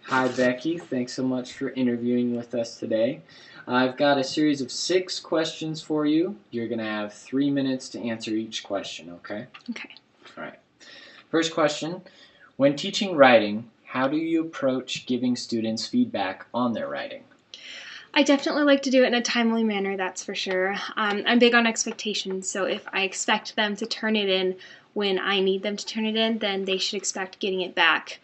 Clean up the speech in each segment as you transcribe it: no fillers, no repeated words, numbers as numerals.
Hi, Becky. Thanks so much for interviewing with us today. I've got a series of 6 questions for you. You're going to have 3 minutes to answer each question, okay? Okay. All right. First question. When teaching writing, how do you approach giving students feedback on their writing? I definitely like to do it in a timely manner, that's for sure. I'm big on expectations, so if I expect them to turn it in when I need them to turn it in, then they should expect getting it back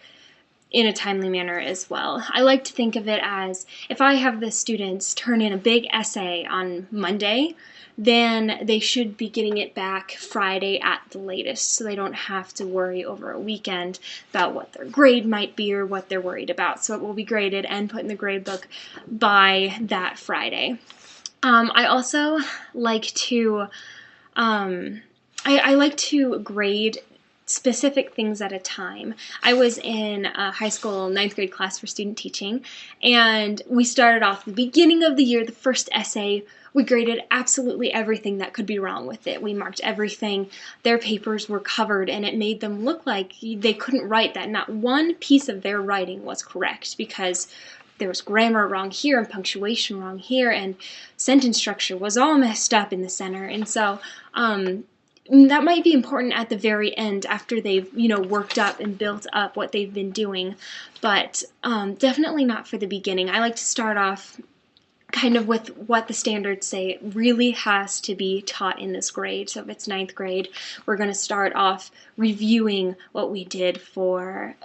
in a timely manner as well. I like to think of it as if I have the students turn in a big essay on Monday, then they should be getting it back Friday at the latest, so they don't have to worry over a weekend about what their grade might be or what they're worried about. So it will be graded and put in the grade book by that Friday. I also like to I like to grade specific things at a time. I was in a high school 9th grade class for student teaching, and we started off the beginning of the year, the first essay. We graded absolutely everything that could be wrong with it. We marked everything. Their papers were covered, and it made them look like they couldn't write, that not one piece of their writing was correct because there was grammar wrong here and punctuation wrong here, and sentence structure was all messed up in the center. And so that might be important at the very end after they've worked up and built up what they've been doing, but definitely not for the beginning. I like to start off kind of with what the standards say it really has to be taught in this grade. So if it's 9th grade, we're going to start off reviewing what we did for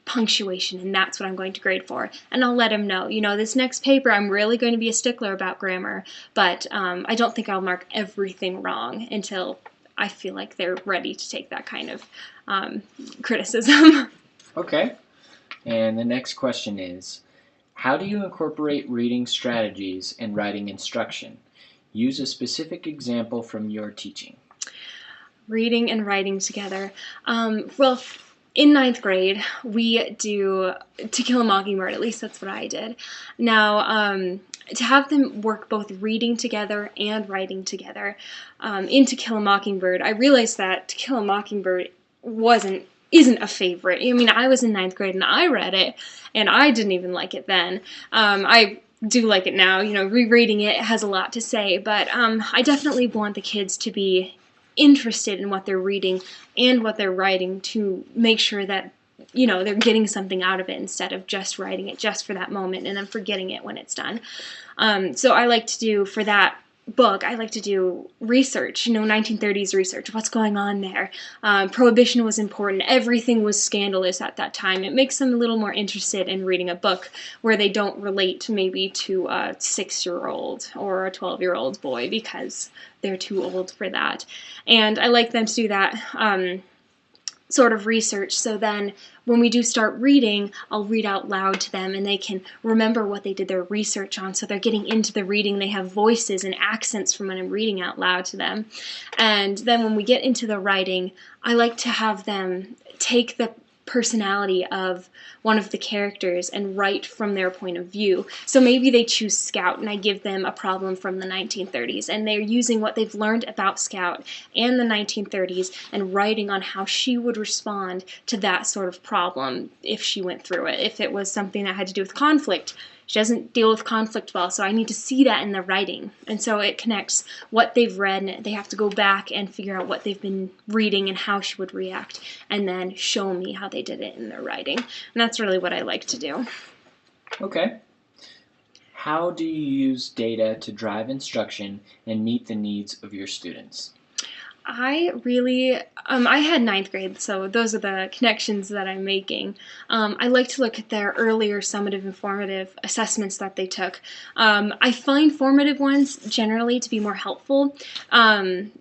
punctuation, and that's what I'm going to grade for. And I'll let them know, this next paper I'm really going to be a stickler about grammar, but I don't think I'll mark everything wrong until I feel like they're ready to take that kind of criticism. Okay. And the next question is, how do you incorporate reading strategies and writing instruction? Use a specific example from your teaching. Reading and writing together. Well, in 9th grade, we do To Kill a Mockingbird. At least that's what I did. Now, to have them work both reading together and writing together in To Kill a Mockingbird, I realized that To Kill a Mockingbird isn't a favorite. I mean, I was in 9th grade and I read it, and I didn't even like it then. I do like it now. Rereading it has a lot to say, but I definitely want the kids to be interested in what they're reading and what they're writing to make sure that they're getting something out of it instead of just writing it just for that moment and then forgetting it when it's done. So I like to do, for that book, I like to do research, 1930s research, what's going on there. Prohibition was important. Everything was scandalous at that time. It makes them a little more interested in reading a book where they don't relate maybe to a 6-year-old or a 12-year-old boy because they're too old for that. And I like them to do that sort of research, so then when we do start reading, I'll read out loud to them and they can remember what they did their research on, so they're getting into the reading. They have voices and accents from when I'm reading out loud to them. And then when we get into the writing, I like to have them take the personality of one of the characters and write from their point of view. So maybe they choose Scout and I give them a problem from the 1930s, and they're using what they've learned about Scout and the 1930s and writing on how she would respond to that sort of problem if she went through it. If it was something that had to do with conflict, she doesn't deal with conflict well, so I need to see that in the writing. And so it connects what they've read, and they have to go back and figure out what they've been reading and how she would react, and then show me how they did it in their writing. And that's really what I like to do. Okay. How do you use data to drive instruction and meet the needs of your students? I had 9th grade, so those are the connections that I'm making. I like to look at their earlier summative and formative assessments that they took. I find formative ones generally to be more helpful.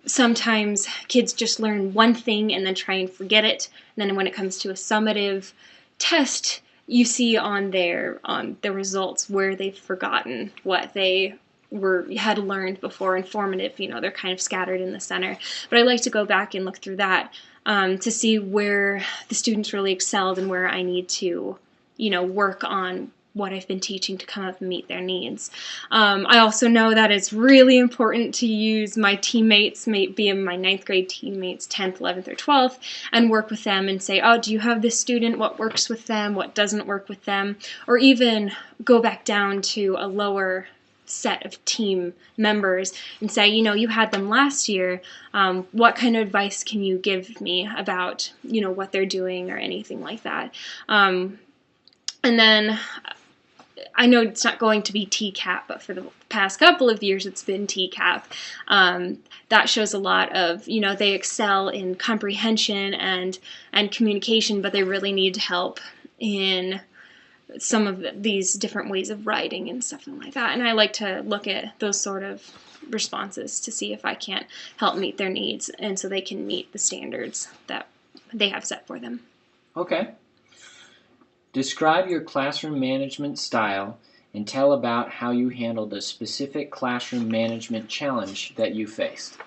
Sometimes kids just learn one thing and then try and forget it. And then when it comes to a summative test, you see on the results where they've forgotten what they had learned before. Informative, they're kind of scattered in the center. But I like to go back and look through that to see where the students really excelled and where I need to, work on what I've been teaching to come up and meet their needs. I also know that it's really important to use my teammates, maybe my 9th grade teammates, 10th, 11th, or 12th, and work with them and say, oh, do you have this student? What works with them? What doesn't work with them? Or even go back down to a lower set of team members and say, you had them last year. What kind of advice can you give me about, what they're doing or anything like that? And then I know it's not going to be TCAP, but for the past couple of years it's been TCAP. That shows a lot of, they excel in comprehension and communication, but they really need help in some of these different ways of writing and stuff like that. And I like to look at those sort of responses to see if I can't help meet their needs and so they can meet the standards that they have set for them. Okay. Describe your classroom management style and tell about how you handled a specific classroom management challenge that you faced.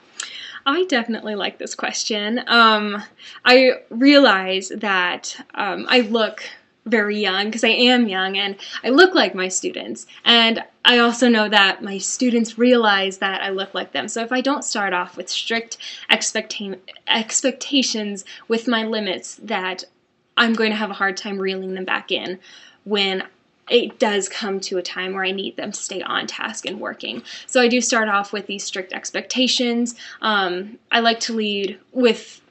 I definitely like this question. I realize that I look very young because I am young and I look like my students. And I also know that my students realize that I look like them. So if I don't start off with strict expectations with my limits, that I'm going to have a hard time reeling them back in when it does come to a time where I need them to stay on task and working. So I do start off with these strict expectations. I like to lead with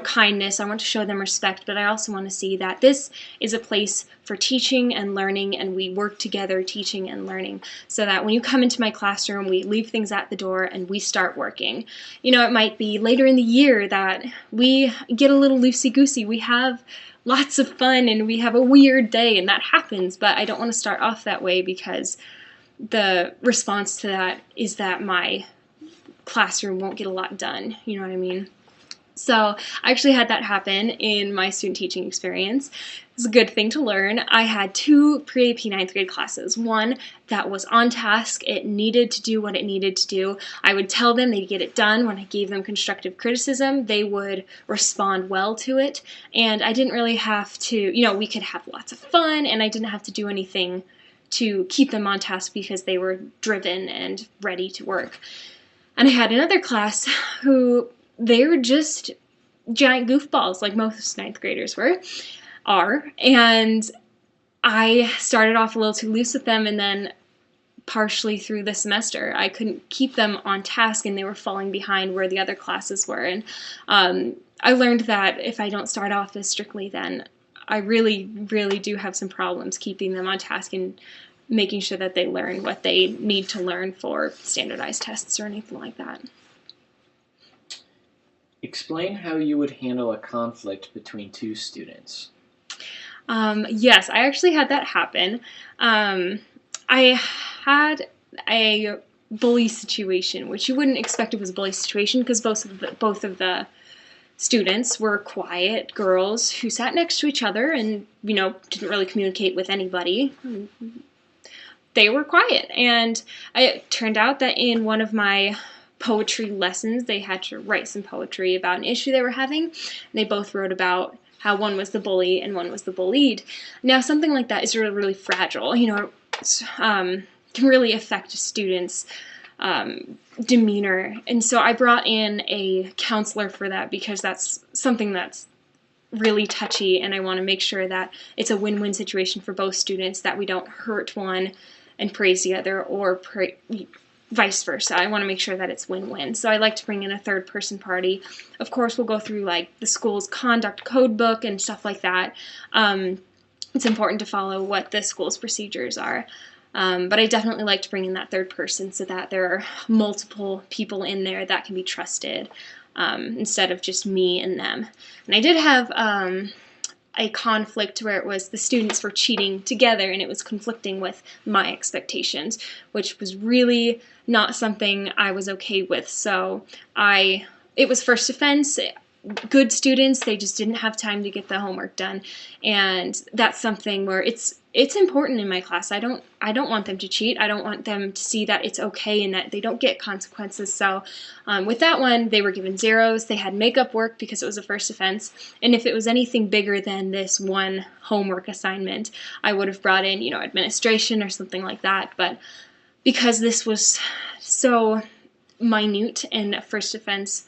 kindness. I want to show them respect, but I also want to see that this is a place for teaching and learning, and we work together teaching and learning, so that when you come into my classroom, we leave things at the door and we start working. It might be later in the year that we get a little loosey-goosey. We have lots of fun and we have a weird day, and that happens, but I don't want to start off that way because the response to that is that my classroom won't get a lot done. You know what I mean? So I actually had that happen in my student teaching experience. It's a good thing to learn. I had 2 pre-AP 9th grade classes. One that was on task. It needed to do what it needed to do. I would tell them they'd get it done. When I gave them constructive criticism, they would respond well to it. And I didn't really have to, we could have lots of fun, and I didn't have to do anything to keep them on task because they were driven and ready to work. And I had another class who they were just giant goofballs, like most 9th graders are. And I started off a little too loose with them, and then partially through the semester, I couldn't keep them on task, and they were falling behind where the other classes were. And I learned that if I don't start off as strictly, then I really, really do have some problems keeping them on task and making sure that they learn what they need to learn for standardized tests or anything like that. Explain how you would handle a conflict between 2 students. Yes, I actually had that happen. I had a bully situation, which you wouldn't expect it was a bully situation because both of the students were quiet girls who sat next to each other and, didn't really communicate with anybody. They were quiet, and it turned out that in one of my poetry lessons, they had to write some poetry about an issue they were having. And they both wrote about how one was the bully and one was the bullied. Now, something like that is really, really fragile. Can really affect a student's demeanor. And so I brought in a counselor for that because that's something that's really touchy, and I want to make sure that it's a win-win situation for both students, that we don't hurt one and praise the other, or vice versa. I want to make sure that it's win-win. So I like to bring in a third person party. Of course, we'll go through like the school's conduct code book and stuff like that. It's important to follow what the school's procedures are. But I definitely like to bring in that third person so that there are multiple people in there that can be trusted, instead of just me and them. And I did have a conflict where it was the students were cheating together and it was conflicting with my expectations, which was really not something I was okay with. So it was first offense. Good students, they just didn't have time to get the homework done. And that's something where it's it's important in my class. I don't want them to cheat. I don't want them to see that it's okay and that they don't get consequences. So with that one, they were given zeros. They had makeup work because it was a first offense. And if it was anything bigger than this one homework assignment, I would have brought in, administration or something like that. But because this was so minute and a first offense,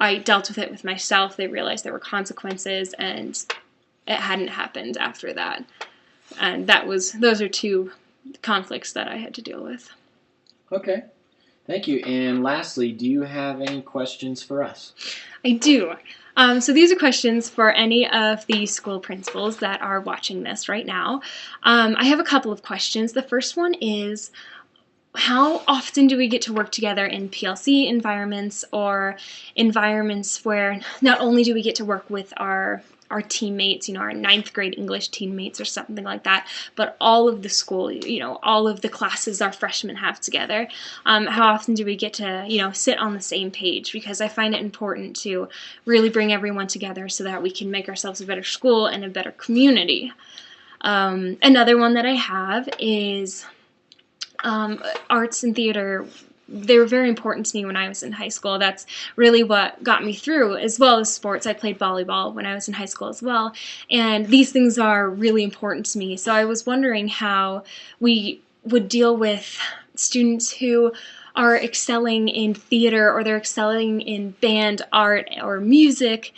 I dealt with it with myself. They realized there were consequences, and it hadn't happened after that. And those are two conflicts that I had to deal with. Okay. Thank you. And lastly, do you have any questions for us? I do. So these are questions for any of the school principals that are watching this right now. I have a couple of questions. The first one is, how often do we get to work together in PLC environments or environments where not only do we get to work with our teammates, our ninth grade English teammates or something like that, but all of the school, all of the classes our freshmen have together? How often do we get to, sit on the same page? Because I find it important to really bring everyone together so that we can make ourselves a better school and a better community. Another one that I have is arts and theater. They were very important to me when I was in high school. That's really what got me through, as well as sports. I played volleyball when I was in high school as well, and these things are really important to me. So I was wondering how we would deal with students who are excelling in theater, or they're excelling in band, art, or music,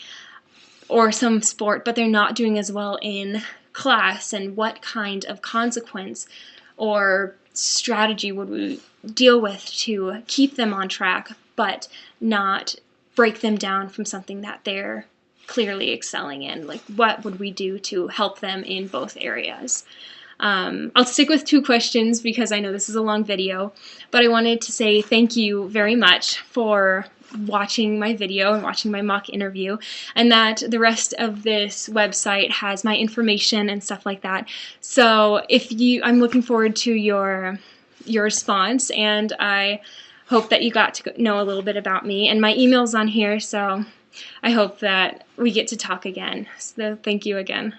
or some sport, but they're not doing as well in class, and what kind of consequence or strategy would we deal with to keep them on track but not break them down from something that they're clearly excelling in? Like, what would we do to help them in both areas? I'll stick with 2 questions because I know this is a long video, but I wanted to say thank you very much for watching my video and watching my mock interview, and that the rest of this website has my information and stuff like that. So I'm looking forward to your response, and I hope that you got to know a little bit about me, and my email's on here, so I hope that we get to talk again. So thank you again.